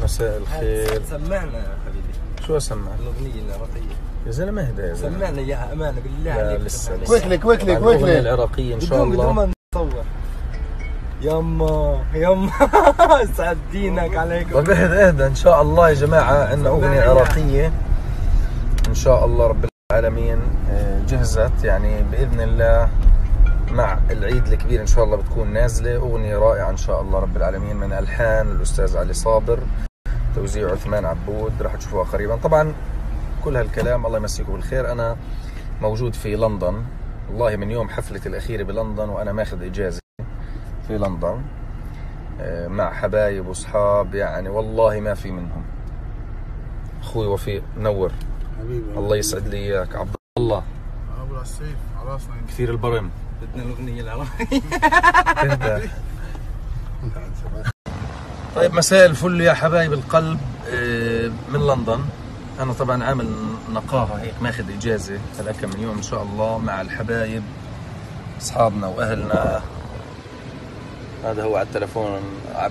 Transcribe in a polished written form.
مساء الخير. سمعنا يا حبيبي. شو اسمع؟ الاغنيه العراقيه يا زلمه اهدى يا زلمه. سمعنا اياها امانه بالله عليك. لسه كويكلي الاغنيه العراقيه ان شاء الله. بدون ما نصور. يما سعد دينك عليكم. طيب اهدى ان شاء الله يا جماعه. عندنا اغنيه عراقيه ان شاء الله رب العالمين جهزت، يعني باذن الله مع العيد الكبير ان شاء الله بتكون نازله. اغنيه رائعه ان شاء الله رب العالمين من الحان الاستاذ علي صابر، توزيع عثمان عبود، راح تشوفوها قريبا. طبعا كل هالكلام الله يمسيكم بالخير. انا موجود في لندن والله من يوم حفلتي الاخيره بلندن وانا ماخذ اجازه في لندن مع حبايب واصحاب، يعني والله ما في منهم. اخوي وفيق منور حبيبي، الله يسعد لي اياك. عبد الله ابو السيف على راسنا كثير البرم. بدنا الاغنيه العراقيه. طيب مساء الفل يا حبايب القلب من لندن. انا طبعا عامل نقاهه هيك ماخذ اجازه هلا كم من يوم ان شاء الله مع الحبايب اصحابنا واهلنا. هذا هو على التلفون